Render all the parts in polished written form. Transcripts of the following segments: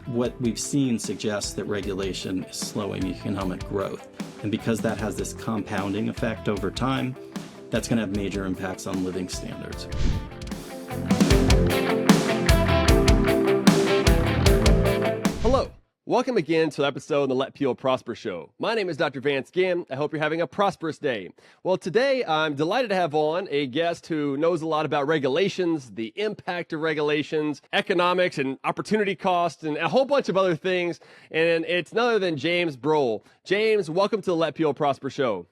what we've seen suggests that regulation is slowing economic growth. And because that has this compounding effect over time, that's going to have major impacts on living standards. Hello. Welcome again to an episode of the Let People Prosper Show. My name is Dr. Vance Ginn. I hope you're having a prosperous day. Well, today I'm delighted to have on a guest who knows a lot about regulations, the impact of regulations, economics and opportunity costs, and a whole bunch of other things. And it's none other than James Broughel. James, welcome to the Let People Prosper Show.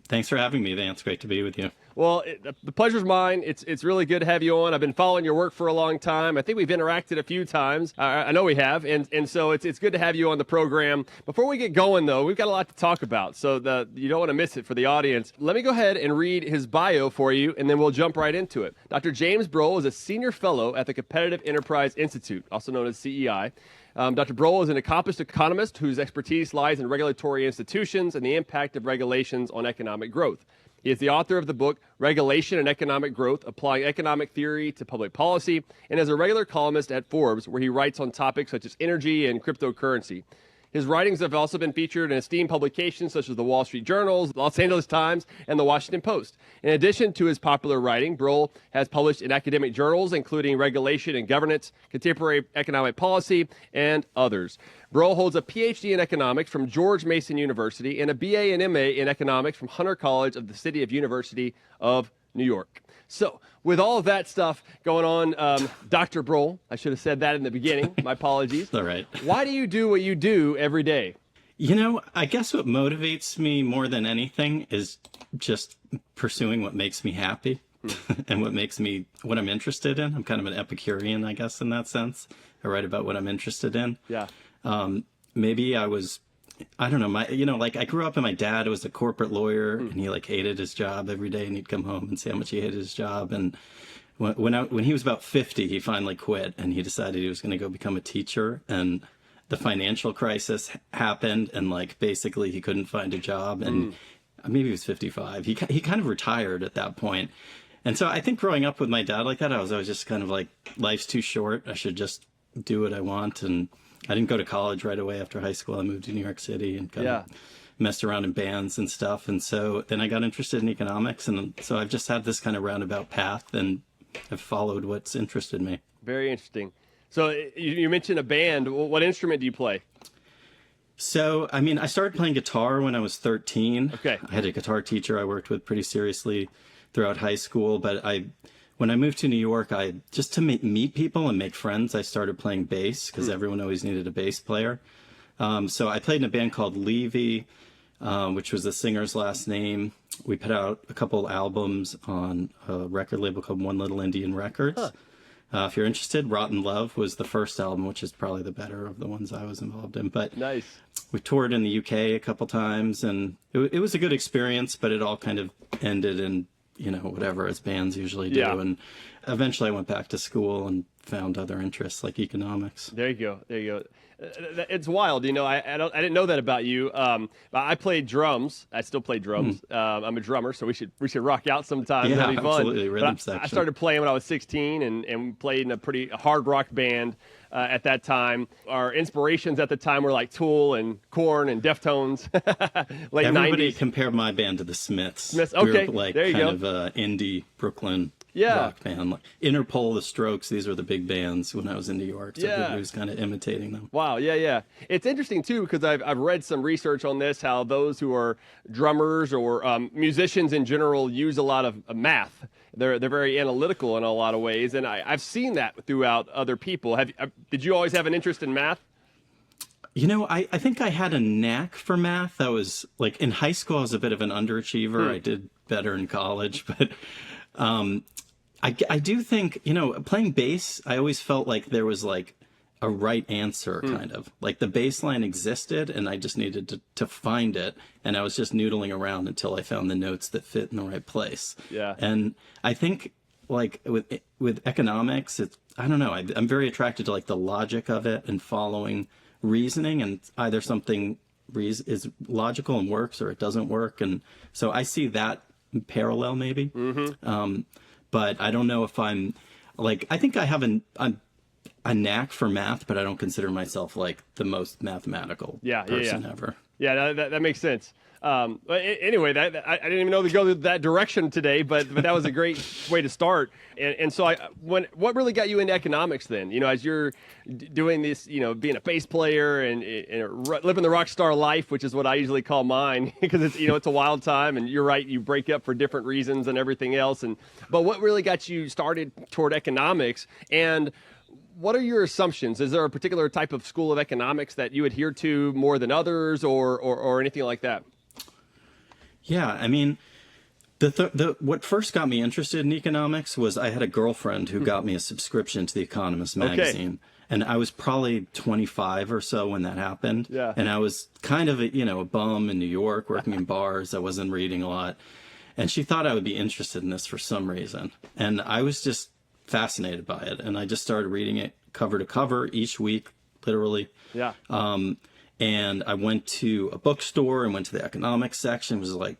Thanks for having me, Vance. Great to be with you. Well, the pleasure's mine. It's really good to have you on. I've been following your work for a long time. I think we've interacted a few times. I know we have, and so it's good to have you on the program. Before we get going, though, we've got a lot to talk about, so you don't want to miss it for the audience. Let me go ahead and read his bio for you, and then we'll jump right into it. Dr. James Broughel is a senior fellow at the Competitive Enterprise Institute, also known as CEI. Dr. Broughel is an accomplished economist whose expertise lies in regulatory institutions and the impact of regulations on economic growth. He is the author of the book, Regulation and Economic Growth, Applying Economic Theory to Public Policy, and is a regular columnist at Forbes, where he writes on topics such as energy and cryptocurrency. His writings have also been featured in esteemed publications such as the Wall Street Journal, the Los Angeles Times, and the Washington Post. In addition to his popular writing, Broughel has published in academic journals, including Regulation and Governance, Contemporary Economic Policy, and others. Broughel holds a PhD in economics from George Mason University and a BA and MA in economics from Hunter College of the City of University of New York. So, with all of that stuff going on, Dr. Broughel, I should have said that in the beginning. My apologies. All right. Why do you do what you do every day? You know, I guess what motivates me more than anything is just pursuing what makes me happy and what I'm interested in. I'm kind of an Epicurean, I guess, in that sense. I write about what I'm interested in. Yeah. Maybe I don't know, I grew up and my dad was a corporate lawyer and he hated his job every day, and he'd come home and say how much he hated his job. And when he was about 50, he finally quit and he decided he was going to go become a teacher. And the financial crisis happened and basically he couldn't find a job, and maybe he was 55. He kind of retired at that point. And so I think growing up with my dad like that, I was always just kind of like, life's too short. I should just do what I want. And I didn't go to college right away after high school. I moved to New York City and kind of messed around in bands and stuff. And so then I got interested in economics. And so I've just had this kind of roundabout path, and I've followed what's interested me. Very interesting. So you mentioned a band. What instrument do you play? So, I started playing guitar when I was 13. Okay. I had a guitar teacher I worked with pretty seriously throughout high school, but when I moved to New York, just to meet people and make friends, I started playing bass because everyone always needed a bass player. So I played in a band called Levy, which was the singer's last name. We put out a couple albums on a record label called One Little Indian Records. Huh. If you're interested, Rotten Love was the first album, which is probably the better of the ones I was involved in. But nice. We toured in the UK a couple times, and it was a good experience, but it all kind of ended in whatever as bands usually do. Yeah. And eventually I went back to school and found other interests like economics. There you go. It's wild. I didn't know that about you. I played drums. I still play drums. I'm a drummer, so we should rock out sometime. Yeah, that'd be fun. absolutely. Rhythm section. I started playing when I was 16 and played in a pretty hard rock band at that time. Our inspirations at the time were like Tool and Korn and Deftones. Late Everybody 90s. compared my band to the Smiths. Okay, We were there you kind go. of indie Brooklyn rock band. Like Interpol, The Strokes, these were the big bands when I was in New York. So everybody was kind of imitating them. Wow, yeah. It's interesting, too, because I've read some research on this, how those who are drummers or musicians in general use a lot of math. They're very analytical in a lot of ways, and I've seen that throughout other people. Did you always have an interest in math? I think I had a knack for math. I was, in high school, I was a bit of an underachiever. I did better in college, but I do think, playing bass, I always felt like there was a right answer, kind of. The bass line existed, and I just needed to find it, and I was just noodling around until I found the notes that fit in the right place. Yeah. And I think, with economics, I don't know, I'm very attracted to, the logic of it and following reasoning, and either something is logical and works or it doesn't work. And so I see that parallel maybe. But I don't know if I'm I think I have a knack for math, but I don't consider myself like the most mathematical person ever. Yeah, that makes sense. Anyway, I didn't even know to go that direction today, but that was a great way to start. And so what really got you into economics then? As you're doing this, being a bass player and living the rock star life, which is what I usually call mine, because it's a wild time, and you're right, you break up for different reasons and everything else. But what really got you started toward economics, and what are your assumptions? Is there a particular type of school of economics that you adhere to more than others, or anything like that? Yeah, I mean, what first got me interested in economics was I had a girlfriend who got me a subscription to The Economist magazine. Okay. And I was probably 25 or so when that happened. Yeah. And I was kind of a bum in New York, working in bars. I wasn't reading a lot. And she thought I would be interested in this for some reason. And I was just fascinated by it. And I just started reading it cover to cover each week, literally. Yeah. And I went to a bookstore and went to the economics section. It was like,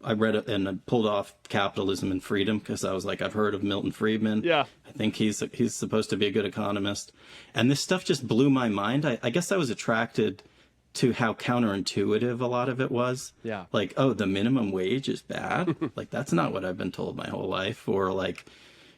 I read it and I pulled off Capitalism and Freedom because I was like, I've heard of Milton Friedman. Yeah. I think he's supposed to be a good economist. And this stuff just blew my mind. I guess I was attracted to how counterintuitive a lot of it was. Yeah. Like, oh, the minimum wage is bad. Like, that's not what I've been told my whole life. Or like,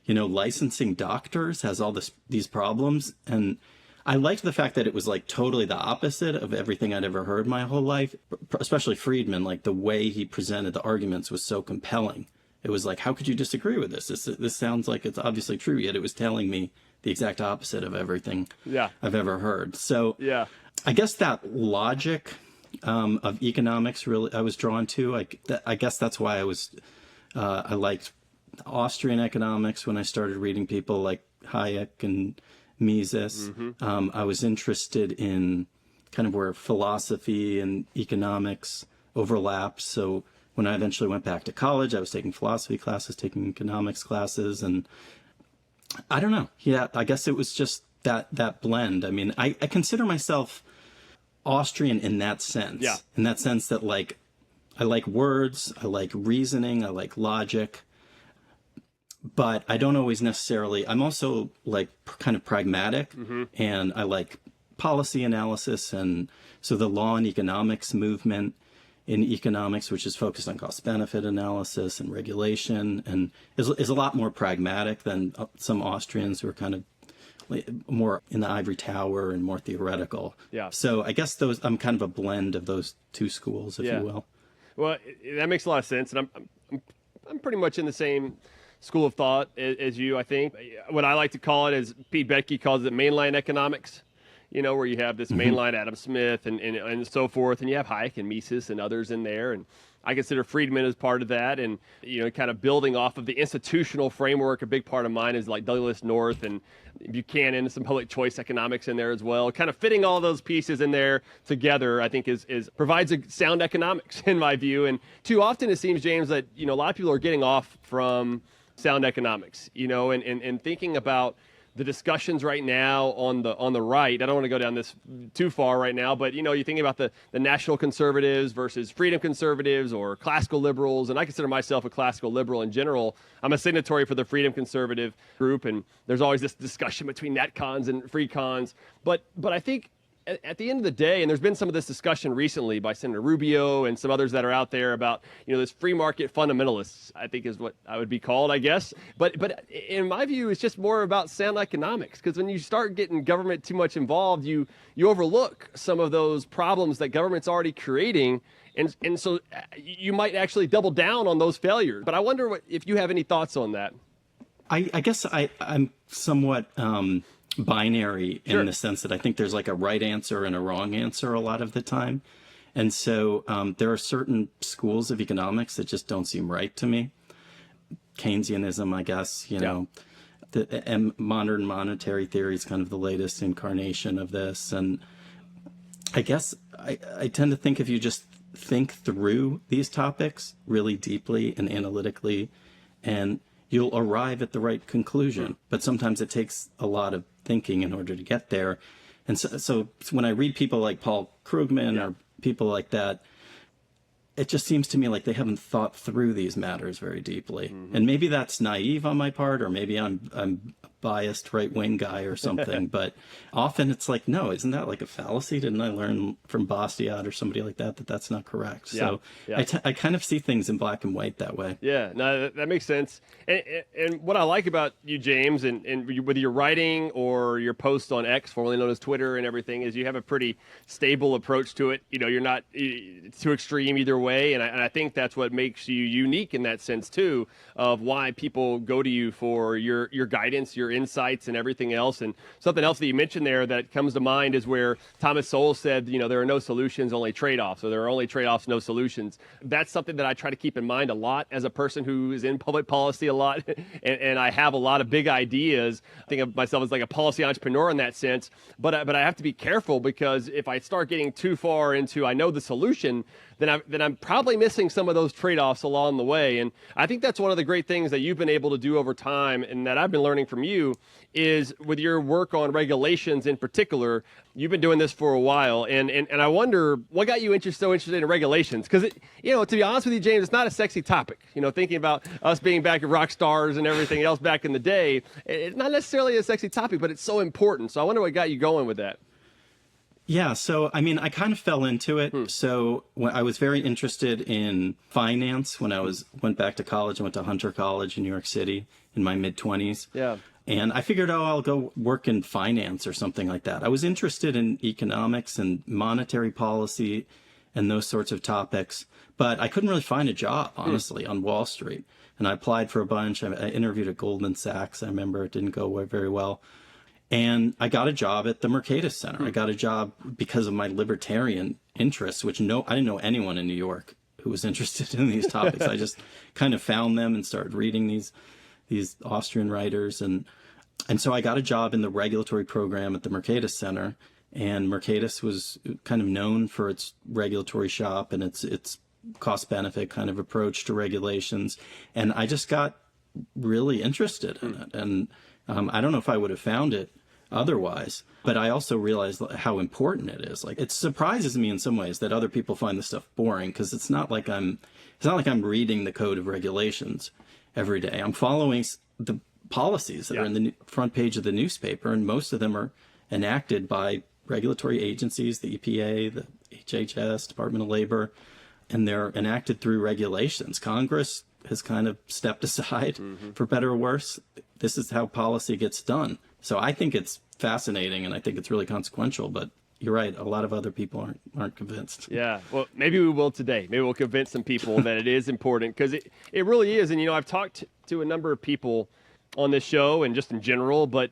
licensing doctors has all these problems. And I liked the fact that it was like totally the opposite of everything I'd ever heard my whole life, especially Friedman. Like the way he presented the arguments was so compelling. It was like, how could you disagree with this? This sounds like it's obviously true, yet it was telling me the exact opposite of everything I've ever heard. So I guess that logic of economics really I was drawn to. I guess that's why I liked Austrian economics when I started reading people like Hayek and Mises. Mm-hmm. I was interested in kind of where philosophy and economics overlap. So when I eventually went back to college, I was taking philosophy classes, taking economics classes, and I don't know. Yeah, I guess it was just that blend. I mean, I consider myself Austrian in that sense. Yeah. In that sense that like I like words, I like reasoning, I like logic. But I don't always necessarily, I'm also like kind of pragmatic, and I like policy analysis. And so the law and economics movement in economics, which is focused on cost benefit analysis and regulation, and is a lot more pragmatic than some Austrians who are kind of more in the ivory tower and more theoretical. Yeah. So I guess I'm kind of a blend of those two schools, if you will. Well, that makes a lot of sense. And I'm pretty much in the same school of thought as you, I think. What I like to call it is, Pete Becky calls it mainline economics, where you have this mainline Adam Smith and so forth, and you have Hayek and Mises and others in there. And I consider Friedman as part of that, and kind of building off of the institutional framework. A big part of mine is like Douglas North and Buchanan, and some public choice economics in there as well. Kind of fitting all those pieces in there together, I think is provides a sound economics in my view. And too often it seems, James, that a lot of people are getting off from sound economics, and thinking about the discussions right now on the right. I don't want to go down this too far right now, but you're thinking about the national conservatives versus freedom conservatives or classical liberals, and I consider myself a classical liberal in general. I'm a signatory for the freedom conservative group, and there's always this discussion between net cons and free cons. But I think at the end of the day, and there's been some of this discussion recently by Senator Rubio and some others that are out there about, this free market fundamentalists, I think is what I would be called, I guess. But in my view, it's just more about sound economics, because when you start getting government too much involved, you overlook some of those problems that government's already creating. And so you might actually double down on those failures. But I wonder if you have any thoughts on that. I guess I'm somewhat binary in the sense that I think there's like a right answer and a wrong answer a lot of the time. And so there are certain schools of economics that just don't seem right to me. Keynesianism, I guess, and modern monetary theory is kind of the latest incarnation of this. And I guess I tend to think if you just think through these topics really deeply and analytically, and you'll arrive at the right conclusion. But sometimes it takes a lot of thinking in order to get there. And so when I read people like Paul Krugman or people like that, it just seems to me like they haven't thought through these matters very deeply. And maybe that's naive on my part, or maybe I'm biased right-wing guy or something. But often it's like, no, isn't that like a fallacy? Didn't I learn from Bastiat or somebody like that that's not correct? Yeah, So yeah. I kind of see things in black and white that way. Yeah, no, that makes sense. And what I like about you, James, and whether you're writing or your posts on X, formerly known as Twitter, and everything, is you have a pretty stable approach to it. You know, you're not too extreme either way, and I think that's what makes you unique in that sense too, of why people go to you for your guidance, your insights, and everything else. And something else that you mentioned there that comes to mind is where Thomas Sowell said, you know, there are no solutions, only trade-offs, or there are only trade-offs, no solutions. That's something that I try to keep in mind a lot as a person who is in public policy a lot, and I have a lot of big ideas. I think of myself as like a policy entrepreneur in that sense, but I have to be careful, because if I start getting too far into I know the solution, then I'm probably missing some of those trade-offs along the way. And I think that's one of the great things that you've been able to do over time, and that I've been learning from you, is with your work on regulations in particular. You've been doing this for a while, and I wonder what got you so interested in regulations, because, you know, to be honest with you, James, it's not a sexy topic. You know, thinking about us being back at rock stars and everything else back in the day, it's not necessarily a sexy topic, but it's so important. So I wonder what got you going with that. Yeah, so I mean, I kind of fell into it. So when I was very interested in finance when I went back to college. I went to Hunter College in New York City in my mid-20s. Yeah. And I figured, oh, I'll go work in finance or something like that. I was interested in economics and monetary policy and those sorts of topics, but I couldn't really find a job, honestly, on Wall Street. And I applied for a bunch. I interviewed at Goldman Sachs. I remember it didn't go very well. And I got a job at the Mercatus Center. I got a job because of my libertarian interests, which I didn't know anyone in New York who was interested in these topics. I just kind of found them and started reading these Austrian writers. And so I got a job in the regulatory program at the Mercatus Center. And Mercatus was kind of known for its regulatory shop and its cost-benefit kind of approach to regulations. And I just got really interested in it. And I don't know if I would have found it otherwise, but I also realized how important it is. Like, it surprises me in some ways that other people find this stuff boring, because it's not like I'm reading the code of regulations every day. I'm following the policies that are in the front page of the newspaper, and most of them are enacted by regulatory agencies, the EPA, the HHS, Department of Labor, and they're enacted through regulations. Congress has kind of stepped aside, for better or worse. This is how policy gets done. So I think it's fascinating, and I think it's really consequential, but you're right, a lot of other people aren't convinced. Yeah, well, maybe we will today. Maybe we'll convince some people that it is important, because it really is. And, you know, I've talked to a number of people on this show and just in general, but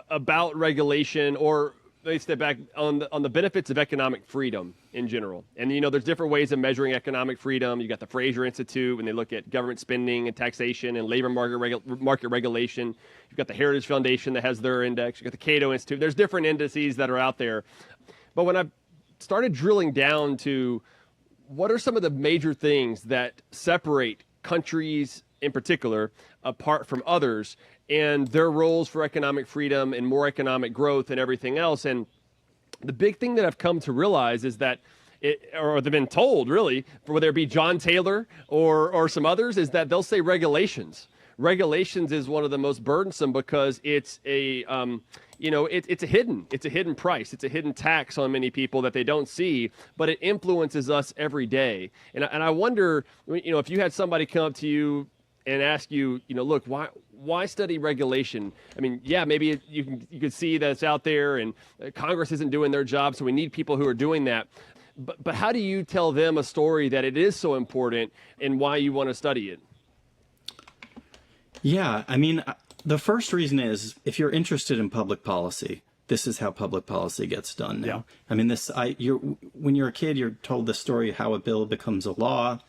about regulation, or let me step back, on the benefits of economic freedom in general. And, you know, there's different ways of measuring economic freedom. You got the Fraser Institute, when they look at government spending and taxation and labor market regulation. You've got the Heritage Foundation that has their index. You've got the Cato Institute. There's different indices that are out there. But when I started drilling down to what are some of the major things that separate countries in particular apart from others, and their roles for economic freedom and more economic growth and everything else. And the big thing that I've come to realize is that, or they've been told really, whether it be John Taylor or some others, is that they'll say regulations. Regulations is one of the most burdensome, because it's a it's a hidden price. It's a hidden tax on many people that they don't see, but it influences us every day. And I wonder, you know, if you had somebody come up to you and ask you, you know, look, why study regulation? I mean, yeah, maybe you could see that it's out there, and Congress isn't doing their job, so we need people who are doing that. But how do you tell them a story that it is so important and why you want to study it? Yeah, I mean, the first reason is, if you're interested in public policy, this is how public policy gets done now. Yeah. I mean, when you're a kid, you're told the story of how a bill becomes a law.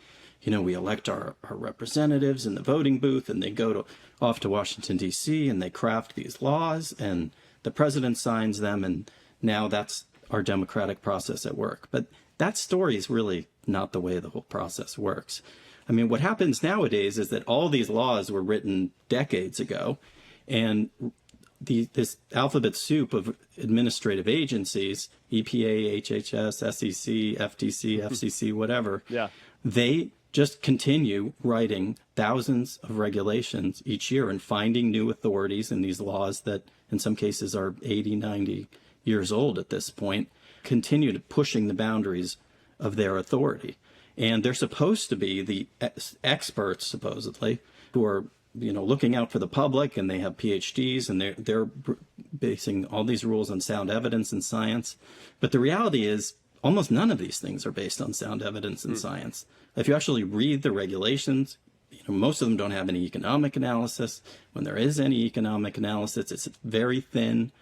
You know, we elect our representatives in the voting booth, and they go off to Washington, D.C., and they craft these laws, and the president signs them, and now that's our democratic process at work. But that story is really not the way the whole process works. I mean, what happens nowadays is that all these laws were written decades ago, and this alphabet soup of administrative agencies, EPA, HHS, SEC, FTC, FCC, whatever, they just continue writing thousands of regulations each year and finding new authorities in these laws that in some cases are 80, 90 years old at this point, continue to pushing the boundaries of their authority. And they're supposed to be the experts, supposedly, who are looking out for the public, and they have PhDs, and they're basing all these rules on sound evidence and science. But the reality is almost none of these things are based on sound evidence and science. If you actually read the regulations, most of them don't have any economic analysis. When there is any economic analysis, it's very thin.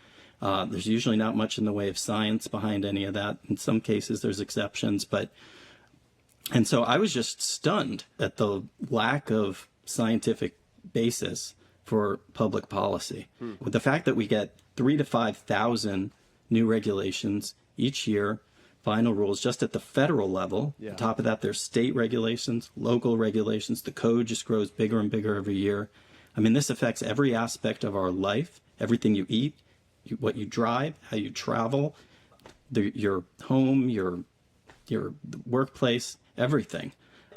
There's usually not much in the way of science behind any of that. In some cases, there's exceptions. And so I was just stunned at the lack of scientific basis for public policy. With the fact that we get 3,000 to 5,000 new regulations each year, final rules just at the federal level. Yeah. On top of that, there's state regulations, local regulations. The code just grows bigger and bigger every year. I mean, this affects every aspect of our life, everything you eat, what you drive, how you travel, your home, your workplace, everything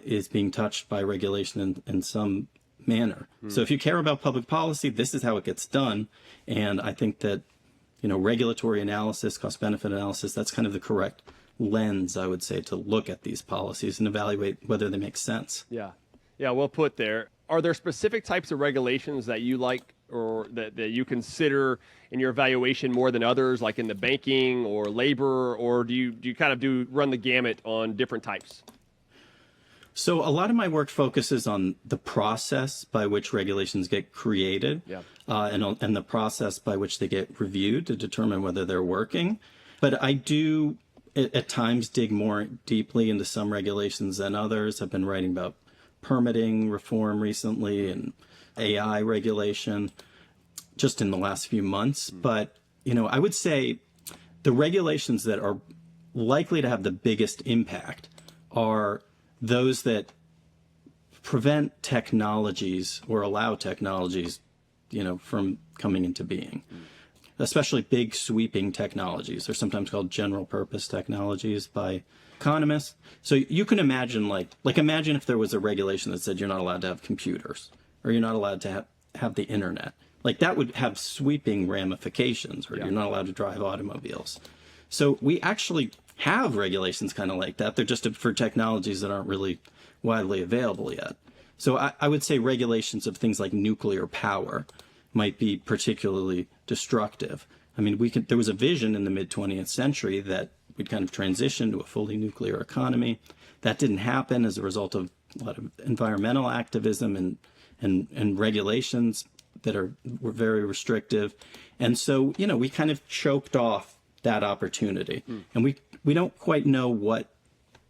is being touched by regulation in some manner. So if you care about public policy, this is how it gets done. And I think that, regulatory analysis, cost-benefit analysis, that's kind of the correct lens, I would say, to look at these policies and evaluate whether they make sense. Yeah, well put there. Are there specific types of regulations that you like or that you consider in your evaluation more than others, like in the banking or labor, or do you kind of run the gamut on different types? So a lot of my work focuses on the process by which regulations get created, and the process by which they get reviewed to determine whether they're working. But I do at times dig more deeply into some regulations than others. I've been writing about permitting reform recently and AI regulation just in the last few months. But, I would say the regulations that are likely to have the biggest impact are those that prevent technologies or allow technologies, from coming into being. Especially big sweeping technologies. They're sometimes called general purpose technologies by economists. So you can imagine like imagine if there was a regulation that said you're not allowed to have computers or you're not allowed to have the internet. Like that would have sweeping ramifications, or you're not allowed to drive automobiles. So we actually have regulations kind of like that. They're just for technologies that aren't really widely available yet. So I would say regulations of things like nuclear power might be particularly destructive. I mean, there was a vision in the mid-20th century that we'd kind of transition to a fully nuclear economy. That didn't happen as a result of a lot of environmental activism and regulations that were very restrictive. And so, we kind of choked off that opportunity. And we don't quite know what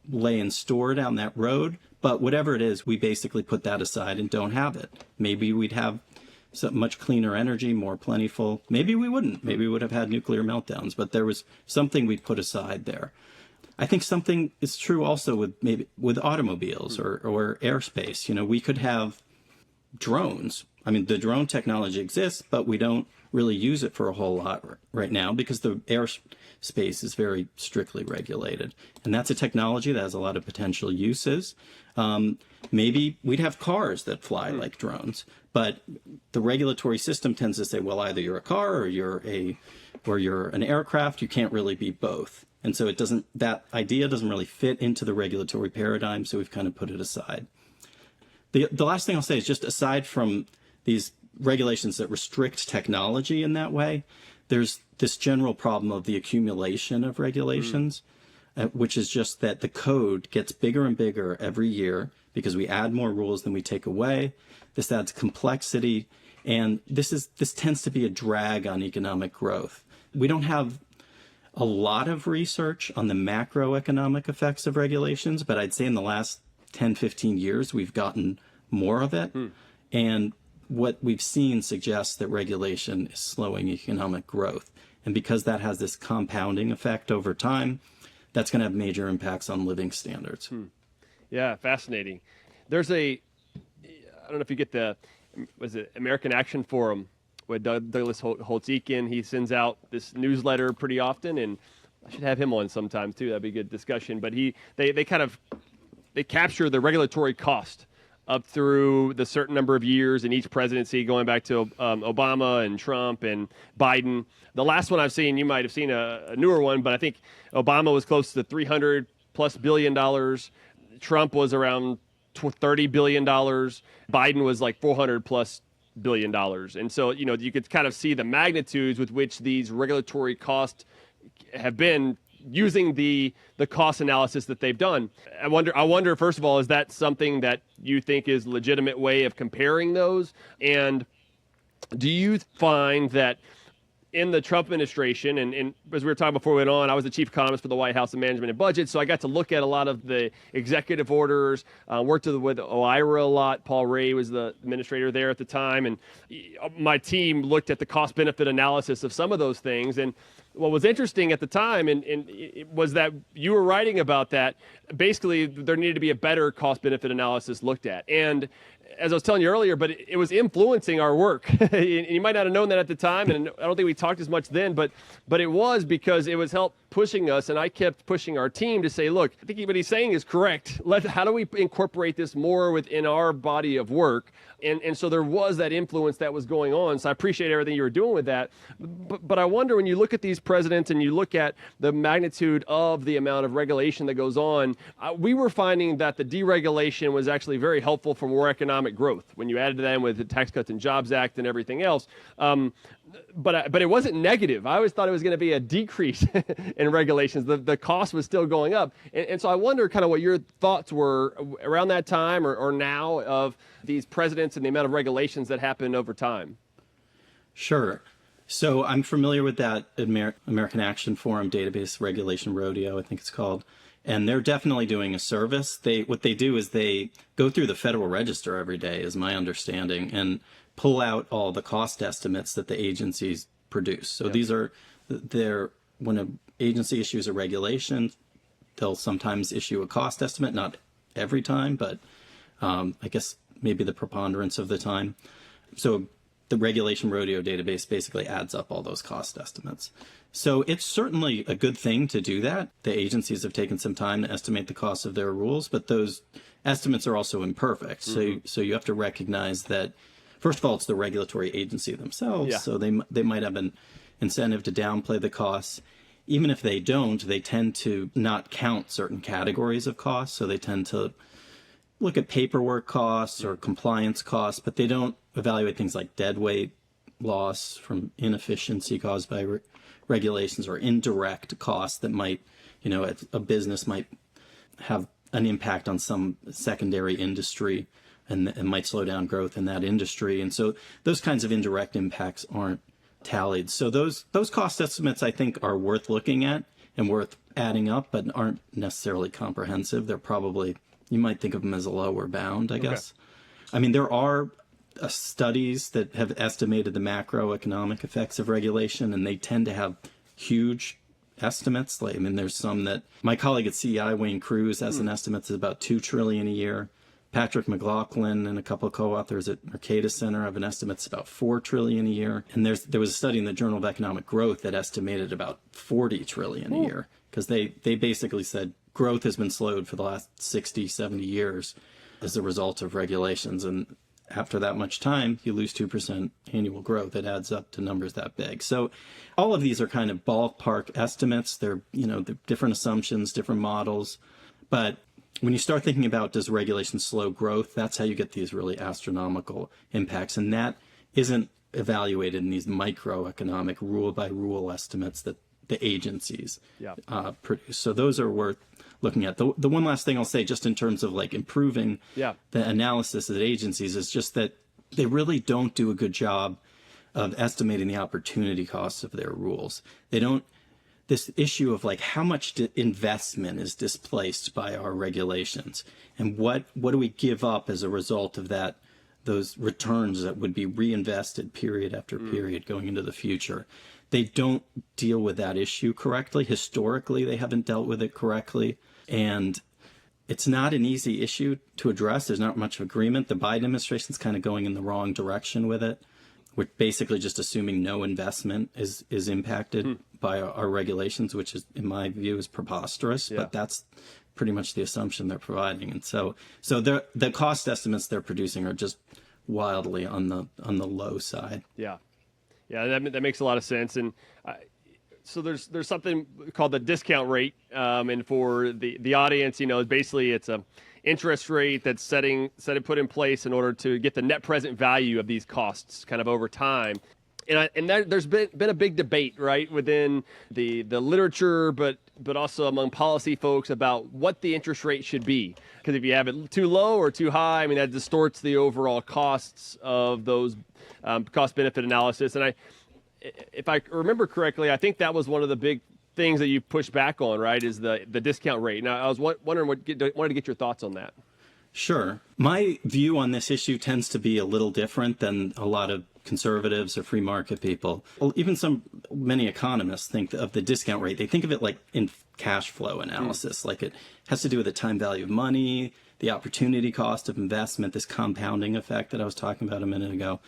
lay in store down that road, but whatever it is, we basically put that aside and don't have it. Maybe we'd have much cleaner energy, more plentiful. Maybe we wouldn't. Maybe we would have had nuclear meltdowns, but there was something we put aside there. I think something is true also with automobiles or airspace. We could have drones. I mean, the drone technology exists, but we don't really use it for a whole lot right now because the airspace is very strictly regulated. And that's a technology that has a lot of potential uses. Maybe we'd have cars that fly like drones, but the regulatory system tends to say, well, either you're a car or you're an aircraft. You can't really be both. And so that idea doesn't really fit into the regulatory paradigm. So we've kind of put it aside. The last thing I'll say is just aside from these regulations that restrict technology in that way, there's this general problem of the accumulation of regulations, which is just that the code gets bigger and bigger every year because we add more rules than we take away. This adds complexity, and this tends to be a drag on economic growth. We don't have a lot of research on the macroeconomic effects of regulations, but I'd say in the last 10, 15 years, we've gotten more of it. And what we've seen suggests that regulation is slowing economic growth. And because that has this compounding effect over time, that's going to have major impacts on living standards. Yeah, fascinating. There's I don't know if you get was it American Action Forum with Douglas Holtz-Eakin. He sends out this newsletter pretty often, and I should have him on sometime too. That'd be a good discussion. But they kind of they capture the regulatory cost up through the certain number of years in each presidency, going back to Obama and Trump and Biden. The last one I've seen, you might have seen a newer one, but I think Obama was close to $300+ billion. Trump was around $30 billion. Biden was like $400+ billion. And so, you could kind of see the magnitudes with which these regulatory costs have been using the cost analysis that they've done. I wonder, first of all, is that something that you think is a legitimate way of comparing those? And do you find that in the Trump administration, and as we were talking before we went on, I was the chief economist for the White House in Management and Budget, so I got to look at a lot of the executive orders, worked with OIRA a lot. Paul Ray was the administrator there at the time, and my team looked at the cost-benefit analysis of some of those things. And what was interesting at the time and it was that you were writing about that. Basically, there needed to be a better cost-benefit analysis looked at. And as I was telling you earlier, but it was influencing our work. And you might not have known that at the time, and I don't think we talked as much then, but it was because it was help pushing us, and I kept pushing our team to say, look, I think what he's saying is correct. How do we incorporate this more within our body of work? And so there was that influence that was going on. So I appreciate everything you were doing with that. But I wonder, when you look at these presidents and you look at the magnitude of the amount of regulation that goes on, we were finding that the deregulation was actually very helpful for more economic growth when you added that in with the Tax Cuts and Jobs Act and everything else. But it wasn't negative. I always thought it was going to be a decrease in regulations. The cost was still going up. And so I wonder kind of what your thoughts were around that time or now of these presidents and the amount of regulations that happened over time. Sure. So I'm familiar with that American Action Forum database regulation rodeo, I think it's called. And they're definitely doing a service. What they do is they go through the Federal Register every day, is my understanding, and pull out all the cost estimates that the agencies produce. So these are, when an agency issues a regulation, they'll sometimes issue a cost estimate, not every time, but I guess maybe the preponderance of the time. So the regulation rodeo database basically adds up all those cost estimates. So it's certainly a good thing to do that. The agencies have taken some time to estimate the cost of their rules, but those estimates are also imperfect. Mm-hmm. So you have to recognize that, first of all, it's the regulatory agency themselves. So they might have an incentive to downplay the costs. Even if they don't, they tend to not count certain categories of costs. So they tend to look at paperwork costs or compliance costs, but they don't evaluate things like deadweight loss from inefficiency caused by regulations or indirect costs that might, a business might have an impact on some secondary industry and might slow down growth in that industry. And so those kinds of indirect impacts aren't tallied. So those cost estimates, I think, are worth looking at and worth adding up, but aren't necessarily comprehensive. They're probably, you might think of them as a lower bound, I guess. I mean, there are studies that have estimated the macroeconomic effects of regulation, and they tend to have huge estimates. There's some that my colleague at CEI, Wayne Cruz, has an estimate that's about $2 trillion a year. Patrick McLaughlin and a couple of co-authors at Mercatus Center have an estimate that's about $4 trillion a year. And there was a study in the Journal of Economic Growth that estimated about $40 trillion a year, because they basically said growth has been slowed for the last 60, 70 years as a result of regulations. And after that much time, you lose 2% annual growth. It adds up to numbers that big. So all of these are kind of ballpark estimates. They're, they're different assumptions, different models. But when you start thinking about, does regulation slow growth, that's how you get these really astronomical impacts. And that isn't evaluated in these microeconomic rule-by-rule estimates that the agencies produce. So those are worth looking at. The one last thing I'll say, just in terms of improving the analysis of the agencies, is just that they really don't do a good job of estimating the opportunity costs of their rules. They don't. This issue of how much investment is displaced by our regulations, and what do we give up as a result of that, those returns that would be reinvested period after period going into the future. They don't deal with that issue correctly. Historically, they haven't dealt with it correctly. And it's not an easy issue to address. There's not much agreement. The Biden administration is kind of going in the wrong direction with it. We're basically just assuming no investment is impacted by our regulations, which is, in my view, is preposterous. But that's pretty much the assumption they're providing. And so the cost estimates they're producing are just wildly on the low side. Yeah, that makes a lot of sense. And so there's something called the discount rate, and for the audience, basically it's a interest rate that's put in place in order to get the net present value of these costs kind of over time. And there's been a big debate, right, within the literature, but also among policy folks about what the interest rate should be. Because if you have it too low or too high, I mean, that distorts the overall costs of those cost-benefit analysis. And if I remember correctly, I think that was one of the big things that you pushed back on, right, is the discount rate. Now, I was wondering, wanted to get your thoughts on that. Sure. My view on this issue tends to be a little different than a lot of conservatives or free market people. Well, even many economists think of the discount rate. They think of it like in cash flow analysis, like it has to do with the time value of money, the opportunity cost of investment, this compounding effect that I was talking about a minute ago.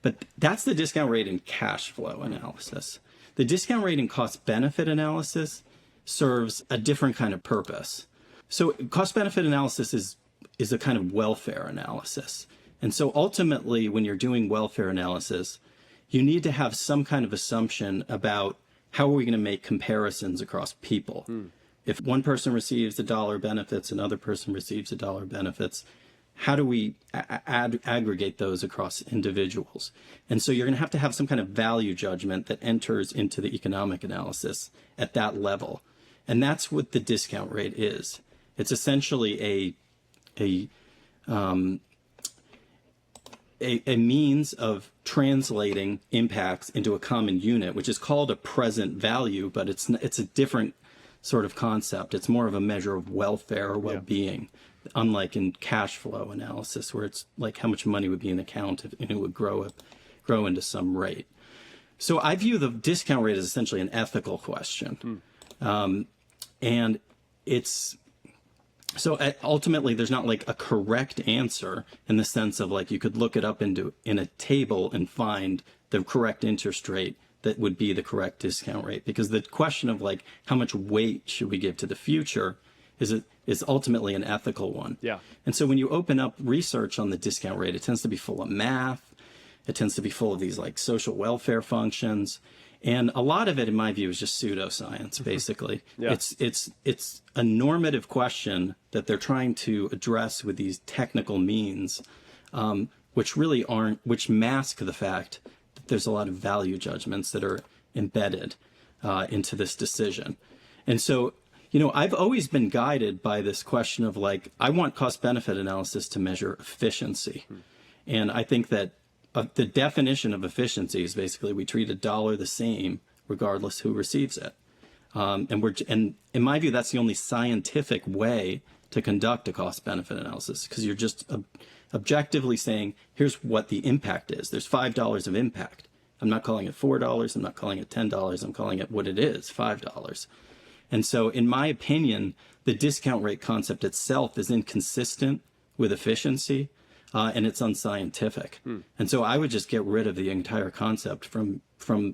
But that's the discount rate in cash flow analysis. The discount rate in cost benefit analysis serves a different kind of purpose. So cost benefit analysis is a kind of welfare analysis. And so ultimately, when you're doing welfare analysis, you need to have some kind of assumption about how are we going to make comparisons across people. If one person receives $1 benefits, another person receives $1 benefits, how do we aggregate those across individuals? And so you're going to have some kind of value judgment that enters into the economic analysis at that level. And that's what the discount rate is. It's essentially a means of translating impacts into a common unit, which is called a present value, but it's a different sort of concept. It's more of a measure of welfare or well-being, unlike in cash flow analysis, where it's like how much money would be in the account and it would grow into some rate. So I view the discount rate as essentially an ethical question. And it's... So ultimately, there's not like a correct answer in the sense of like you could look it up in a table and find the correct interest rate that would be the correct discount rate. Because the question of like how much weight should we give to the future is ultimately an ethical one. Yeah. And so when you open up research on the discount rate, it tends to be full of math. It tends to be full of these like social welfare functions. And a lot of it, in my view, is just pseudoscience, basically. It's a normative question that they're trying to address with these technical means, which mask the fact that there's a lot of value judgments that are embedded into this decision. And so, I've always been guided by this question of like, I want cost-benefit analysis to measure efficiency. And I think that the definition of efficiency is basically we treat $1 the same regardless who receives it. And in my view, that's the only scientific way to conduct a cost-benefit analysis, because you're just objectively saying, here's what the impact is. There's $5 of impact. I'm not calling it $4. I'm not calling it $10. I'm calling it what it is, $5. And so in my opinion, the discount rate concept itself is inconsistent with efficiency. And it's unscientific. And so I would just get rid of the entire concept from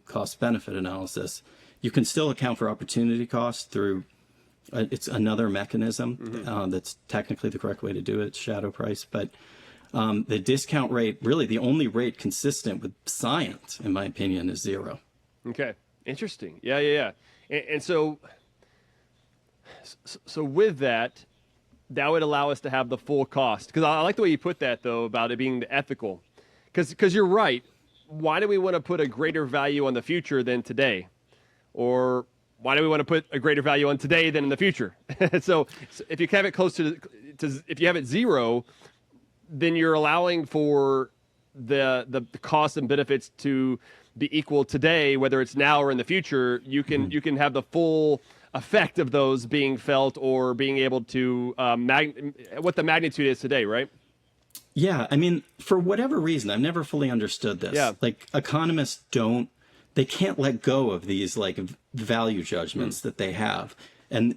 cost-benefit analysis. You can still account for opportunity costs through, it's another mechanism that's technically the correct way to do it, shadow price. But the discount rate, really the only rate consistent with science, in my opinion, is 0. Okay, interesting. Yeah. And so with that would allow us to have the full cost. Because I like the way you put that, though, about it being ethical. Because you're right. Why do we want to put a greater value on the future than today? Or why do we want to put a greater value on today than in the future? So if you have it close to if you have it 0, then you're allowing for the costs and benefits to be equal today, whether it's now or in the future. You can have the full effect of those being felt or being able to what the magnitude is today, right? Yeah, I mean, for whatever reason, I've never fully understood this. Yeah. Like economists they can't let go of these like value judgments that they have. And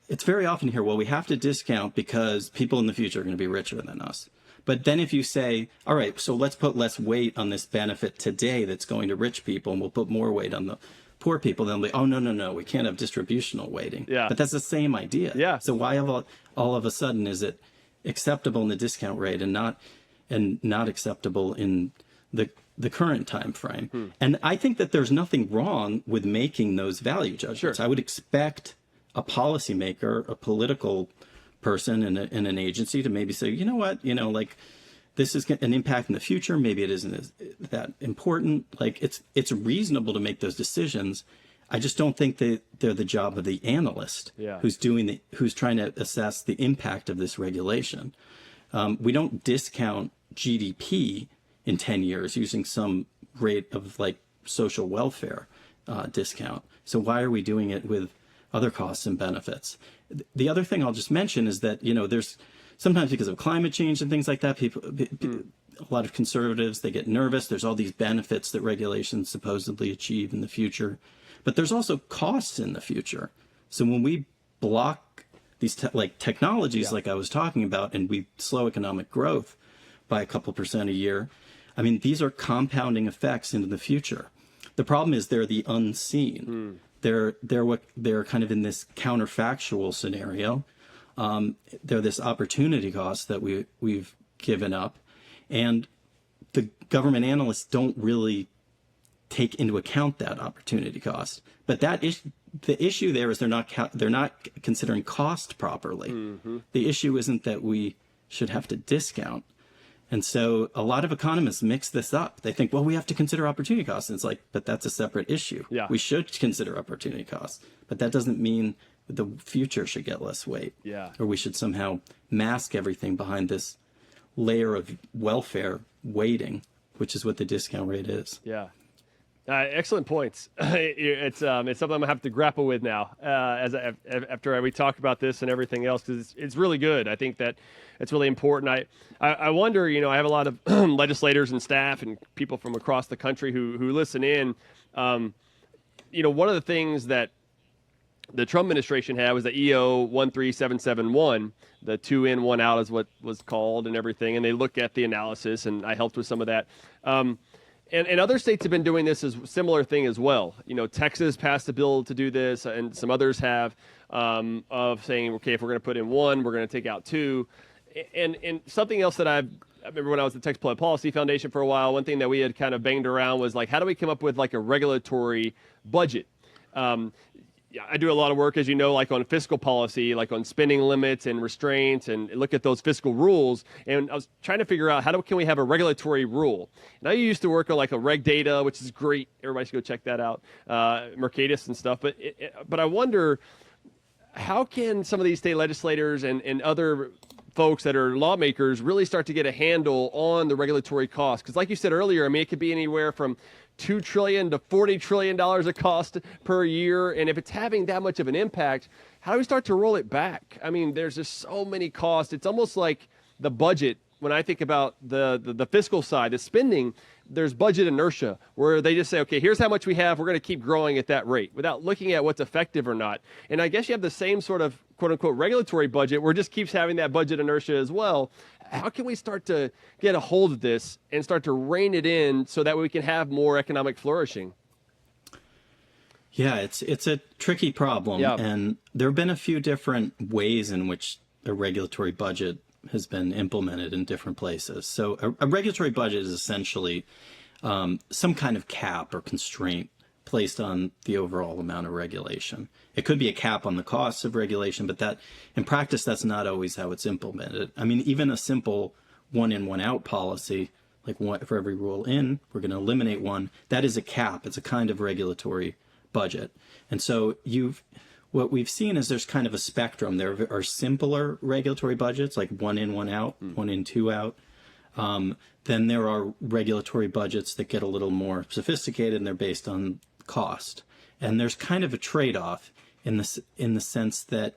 it's very often here, well, we have to discount because people in the future are going to be richer than us. But then if you say, all right, so let's put less weight on this benefit today that's going to rich people, and we'll put more weight on the poor people, they'll be, oh, no, we can't have distributional weighting. Yeah. But that's the same idea. Yeah. So why all of a sudden is it acceptable in the discount rate and not acceptable in the current time frame? And I think that there's nothing wrong with making those value judgments. Sure. I would expect a policymaker, a political person in an agency to maybe say, you know what, like this is an impact in the future. Maybe it isn't that important. Like it's reasonable to make those decisions. I just don't think that they're the job of the analyst who's trying to assess the impact of this regulation. We don't discount GDP in 10 years using some rate of like social welfare discount. So why are we doing it with other costs and benefits? The other thing I'll just mention is that, there's sometimes because of climate change and things like that, a lot of conservatives, they get nervous. There's all these benefits that regulations supposedly achieve in the future, but there's also costs in the future. So when we block these technologies like I was talking about, and we slow economic growth by a couple % a year, I mean, these are compounding effects into the future. The problem is they're the unseen. They're kind of in this counterfactual scenario. They're this opportunity cost that we've given up, and the government analysts don't really take into account that opportunity cost. But the issue there is they're not considering cost properly. The issue isn't that we should have to discount. And so a lot of economists mix this up. They think, well, we have to consider opportunity costs. And it's like, but that's a separate issue. Yeah. We should consider opportunity costs, but that doesn't mean the future should get less weight. Yeah. Or we should somehow mask everything behind this layer of welfare weighting, which is what the discount rate is. Yeah. Excellent points. It's something I'm gonna have to grapple with now after we talk about this and everything else, because it's really good. I think that it's really important. I wonder, I have a lot of legislators and staff and people from across the country who listen in. One of the things that the Trump administration had was the EO 13771, the 2 in, 1 out is what was called and everything, and they look at the analysis, and I helped with some of that. And other states have been doing this as similar thing as well. Texas passed a bill to do this, and some others have, of saying, okay, if we're going to put in 1, we're going to take out 2. And something else that I remember when I was at the Texas Public Policy Foundation for a while, one thing that we had kind of banged around was like, how do we come up with like a regulatory budget? I do a lot of work, as you know, like on fiscal policy, like on spending limits and restraints, and look at those fiscal rules. And I was trying to figure out can we have a regulatory rule. And I used to work on like a reg data, which is great. Everybody should go check that out, Mercatus and stuff. But I wonder, how can some of these state legislators and other folks that are lawmakers really start to get a handle on the regulatory costs? Because like you said earlier, I mean, it could be anywhere from $2 trillion to $40 trillion of cost per year. And if it's having that much of an impact, how do we start to roll it back? I mean, there's just so many costs. It's almost like the budget. When I think about the fiscal side, the spending, there's budget inertia where they just say, okay, here's how much we have. We're going to keep growing at that rate without looking at what's effective or not. And I guess you have the same sort of quote unquote regulatory budget where it just keeps having that budget inertia as well. How can we start to get a hold of this and start to rein it in so that we can have more economic flourishing? Yeah, it's a tricky problem. Yeah. And there have been a few different ways in which a regulatory budget has been implemented in different places. So a regulatory budget is essentially some kind of cap or constraint placed on the overall amount of regulation. It could be a cap on the costs of regulation, but that in practice, that's not always how it's implemented. I mean, even a simple 1 in, 1 out policy, like for every rule in, we're going to eliminate 1, that is a cap. It's a kind of regulatory budget. And so what we've seen is there's kind of a spectrum. There are simpler regulatory budgets, like 1 in, 1 out, 1 in, 2 out. Then there are regulatory budgets that get a little more sophisticated, and they're based on cost. And there's kind of a trade-off in the sense that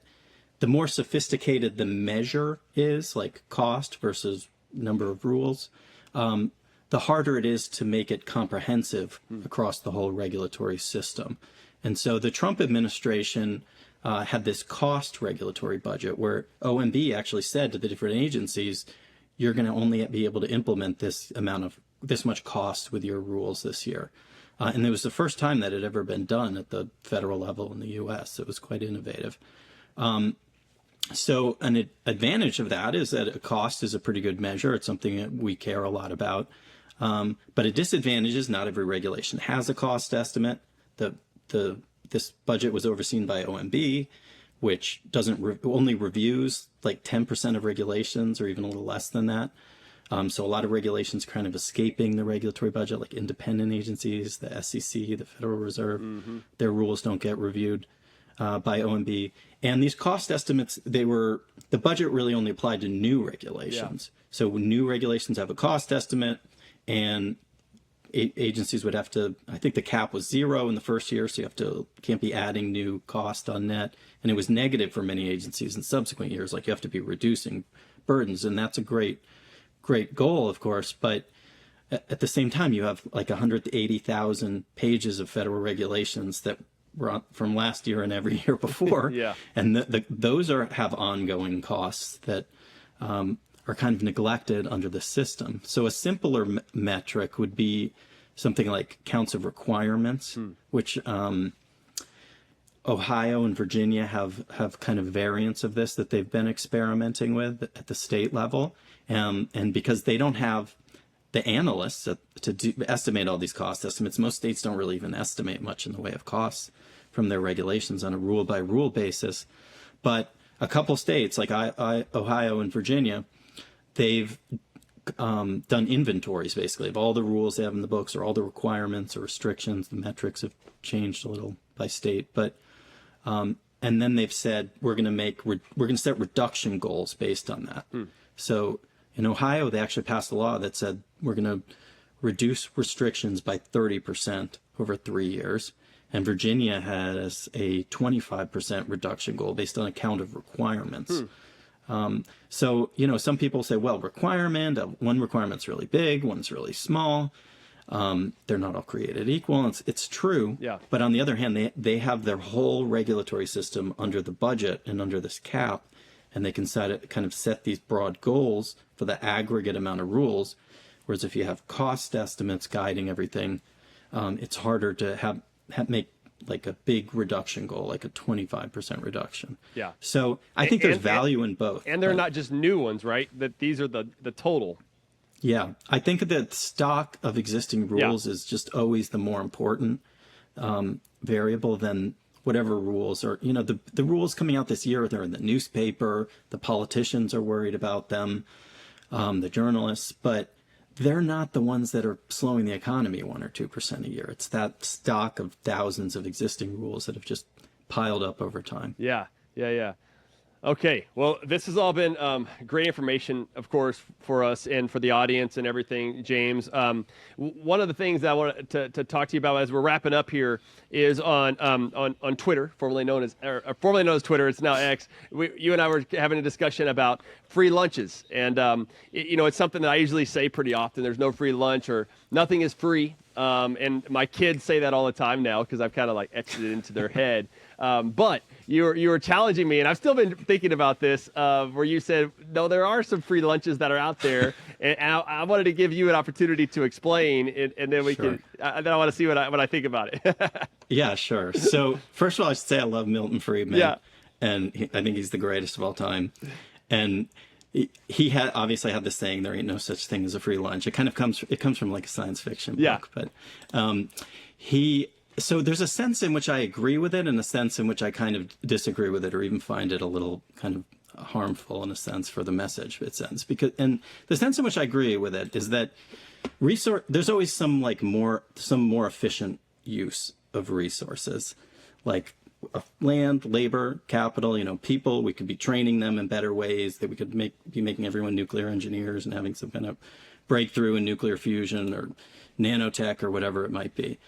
the more sophisticated the measure is, like cost versus number of rules, the harder it is to make it comprehensive across the whole regulatory system. And so the Trump administration had this cost regulatory budget where OMB actually said to the different agencies, you're going to only be able to implement this much cost with your rules this year. And it was the first time that it had ever been done at the federal level in the U.S. It was quite innovative. So an advantage of that is that a cost is a pretty good measure. It's something that we care a lot about. But a disadvantage is not every regulation has a cost estimate. This budget was overseen by OMB, which doesn't only reviews like 10% of regulations or even a little less than that. So a lot of regulations kind of escaping the regulatory budget, like independent agencies, the SEC, the Federal Reserve, their rules don't get reviewed by OMB. And these cost estimates, the budget really only applied to new regulations. Yeah. So new regulations have a cost estimate, and agencies would have to, I think the cap was 0 in the first year, so can't be adding new cost on net. And it was negative for many agencies in subsequent years, like you have to be reducing burdens. And that's a great goal, of course, but at the same time, you have like 180,000 pages of federal regulations that were from last year and every year before. Yeah. And those have ongoing costs that are kind of neglected under the system. So a simpler metric would be something like counts of requirements, which Ohio and Virginia have kind of variants of this that they've been experimenting with at the state level. And because they don't have the analysts to estimate all these cost estimates, most states don't really even estimate much in the way of costs from their regulations on a rule-by-rule basis. But a couple states, like Ohio and Virginia, they've done inventories, basically, of all the rules they have in the books or all the requirements or restrictions. The metrics have changed a little by state. But and then they've said, we're going to set reduction goals based on that. So in Ohio, they actually passed a law that said we're going to reduce restrictions by 30% over 3 years. And Virginia has a 25% reduction goal based on a count of requirements. So, some people say, well, one requirement's really big, one's really small. They're not all created equal. It's true. Yeah. But on the other hand, they have their whole regulatory system under the budget and under this cap. And they can kind of set these broad goals for the aggregate amount of rules. Whereas if you have cost estimates guiding everything, it's harder to make like a big reduction goal, like a 25% reduction. Yeah. So I think there's value in both. And they're not just new ones, right? That these are the total. Yeah. I think that stock of existing rules is just always the more important variable than whatever rules are, the rules coming out this year, they're in the newspaper, the politicians are worried about them, the journalists, but they're not the ones that are slowing the economy 1 or 2% a year. It's that stock of thousands of existing rules that have just piled up over time. Yeah. Okay, well, this has all been great information, of course, for us and for the audience and everything, James. One of the things that I want to talk to you about as we're wrapping up here is on Twitter, formerly known as Twitter. It's now X. You and I were having a discussion about free lunches, and it's something that I usually say pretty often. There's no free lunch or nothing is free. And my kids say that all the time now because I've kind of like etched it into their head. But you were challenging me, and I've still been thinking about this, where you said, no, there are some free lunches that are out there, and I wanted to give you an opportunity to explain, and then we can. Then I want to see what I think about it. Yeah, sure. So first of all, I should say I love Milton Friedman, and I think he's the greatest of all time, and he obviously had this saying, there ain't no such thing as a free lunch. It comes from like a science fiction book, but so there's a sense in which I agree with it and a sense in which I kind of disagree with it or even find it a little kind of harmful in a sense for the message it sends. And the sense in which I agree with it is that there's always some more efficient use of resources, like land, labor, capital, people. We could be training them in better ways, that we could be making everyone nuclear engineers and having some kind of breakthrough in nuclear fusion or nanotech or whatever it might be.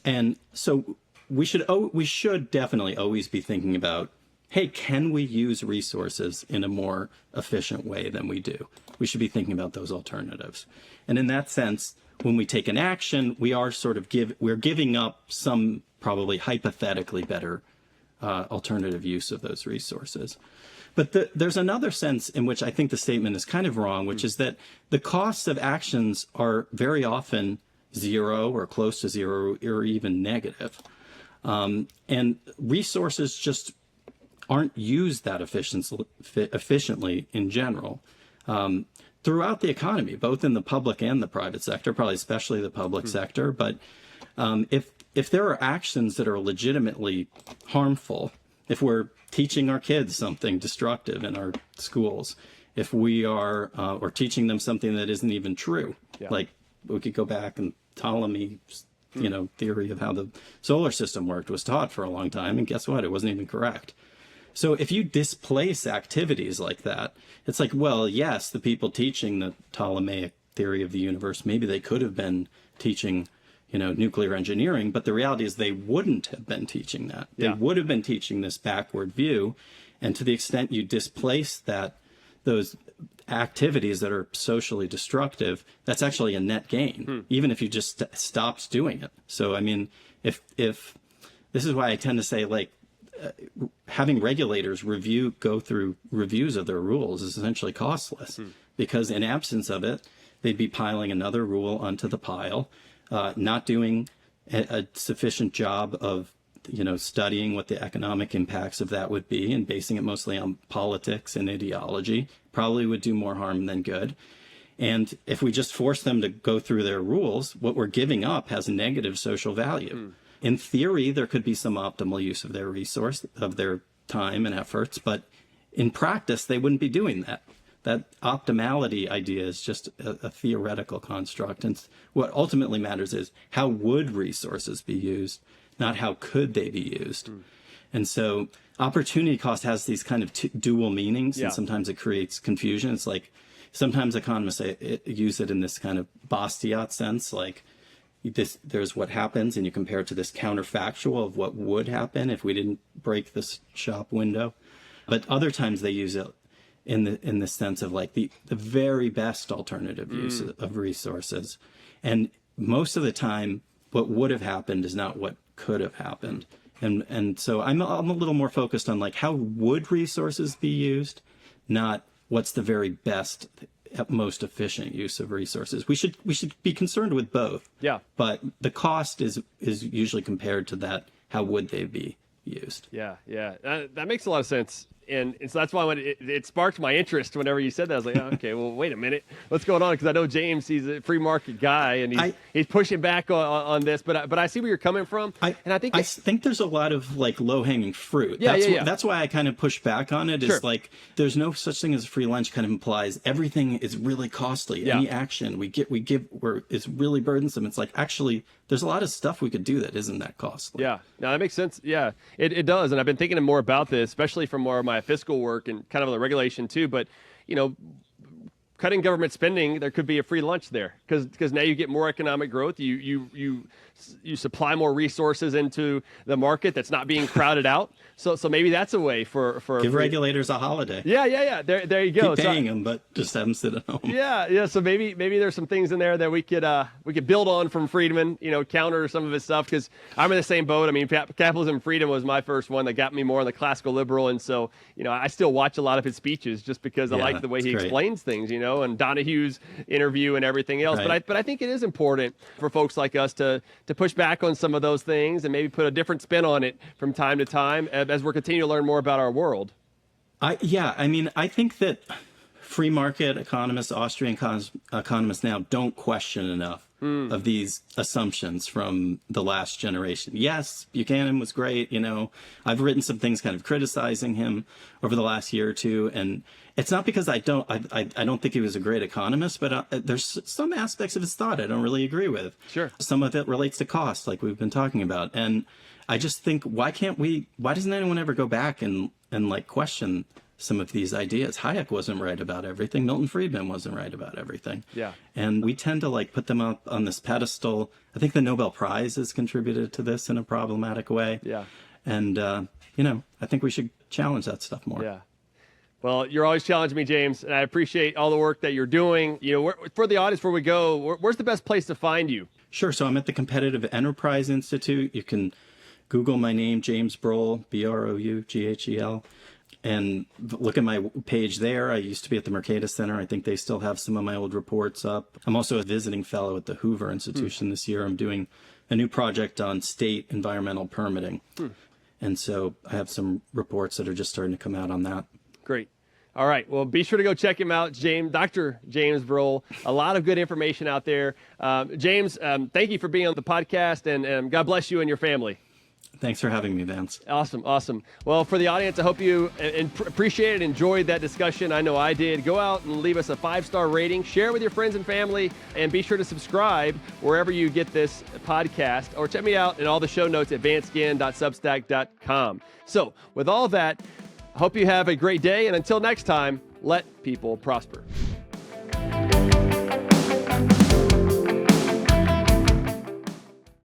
And so we should definitely always be thinking about, hey, can we use resources in a more efficient way than we do? We should be thinking about those alternatives. And in that sense, when we take an action, we are we're giving up some probably hypothetically better alternative use of those resources. But there's another sense in which I think the statement is kind of wrong, which is that the costs of actions are very often zero or close to zero or even negative. And resources just aren't used that efficiently in general throughout the economy, both in the public and the private sector, probably especially the public sector. But if there are actions that are legitimately harmful, if we're teaching our kids something destructive in our schools, if we are or teaching them something that isn't even true, like we could go back and Ptolemy's theory of how the solar system worked was taught for a long time, and guess what? It wasn't even correct. So if you displace activities like that, it's like, well, yes, the people teaching the Ptolemaic theory of the universe, maybe they could have been teaching, nuclear engineering, but the reality is they wouldn't have been teaching that. They would have been teaching this backward view. And to the extent you displace those activities that are socially destructive, that's actually a net gain, even if you just stopped doing it. So, I mean, if this is why I tend to say, like, having regulators go through reviews of their rules is essentially costless, because in absence of it, they'd be piling another rule onto the pile, not doing a sufficient job of studying what the economic impacts of that would be and basing it mostly on politics and ideology. Probably would do more harm than good. And if we just force them to go through their rules, what we're giving up has negative social value. In theory, there could be some optimal use of their time and efforts, but in practice, they wouldn't be doing that. That optimality idea is just a theoretical construct. And what ultimately matters is, how would resources be used, not how could they be used. And so opportunity cost has these kind of dual meanings, and sometimes it creates confusion. It's like, sometimes economists use it in this kind of Bastiat sense, like, there's what happens, and you compare it to this counterfactual of what would happen if we didn't break this shop window. But other times they use it in the sense of, like, the very best alternative use of resources. And most of the time, what would have happened is not what could have happened. And so I'm a little more focused on, like, how would resources be used, not what's the very best, most efficient use of resources. We should be concerned with both. Yeah. But the cost is usually compared to that, how would they be used? Yeah. That makes a lot of sense. And so that's why when it sparked my interest whenever you said that. I was like, oh, okay, well, wait a minute. What's going on? Because I know James, he's a free market guy, and he's pushing back on this. But I see where you're coming from. I think there's a lot of, like, low-hanging fruit. That's why I kind of push back on it. Is like, there's no such thing as a free lunch kind of implies everything is really costly. Any action we give is really burdensome. It's like, actually, there's a lot of stuff we could do that isn't that costly. Yeah, no, that makes sense. Yeah, it does. And I've been thinking more about this, especially from more of my fiscal work and kind of the regulation too. But, cutting government spending, there could be a free lunch there, because now you get more economic growth. You supply more resources into the market that's not being crowded out. So maybe that's a way for give regulators a holiday. Yeah. There you go. Keep paying them, but just have them sit at home. Yeah. So maybe there's some things in there that we could build on from Friedman. Counter some of his stuff, because I'm in the same boat. I mean, Capitalism and Freedom was my first one that got me more on the classical liberal, and so I still watch a lot of his speeches just because I like the way he explains things. And Donahue's interview and everything else. Right. But I think it is important for folks like us to push back on some of those things and maybe put a different spin on it from time to time as we're continuing to learn more about our world. I think that free market economists, Austrian economists now don't question enough of these assumptions from the last generation. Yes, Buchanan was great. I've written some things kind of criticizing him over the last year or two, and it's not because I don't think he was a great economist, but there's some aspects of his thought I don't really agree with. Sure. Some of it relates to cost, like we've been talking about, and I just think, why doesn't anyone ever go back and like question some of these ideas? Hayek wasn't right about everything. Milton Friedman wasn't right about everything. Yeah. And we tend to, like, put them up on this pedestal. I think the Nobel Prize has contributed to this in a problematic way. Yeah. And, I think we should challenge that stuff more. Yeah. Well, you're always challenging me, James, and I appreciate all the work that you're doing. For the audience, before we go, where's the best place to find you? Sure. So I'm at the Competitive Enterprise Institute. You can Google my name, James Broughel, Broughel. And look at my page there. I used to be at the Mercatus Center. I think they still have some of my old reports up. I'm also a visiting fellow at the Hoover Institution this year. I'm doing a new project on state environmental permitting. And so I have some reports that are just starting to come out on that. Great. All right. Well, be sure to go check him out, Dr. James Broughel. A lot of good information out there. James, thank you for being on the podcast, and God bless you and your family. Thanks for having me, Vance. Awesome. Well, for the audience, I hope you appreciated, enjoyed that discussion. I know I did. Go out and leave us a 5-star rating, share with your friends and family, and be sure to subscribe wherever you get this podcast, or check me out in all the show notes at vanceginn.substack.com. So with all of that, I hope you have a great day, and until next time, let people prosper.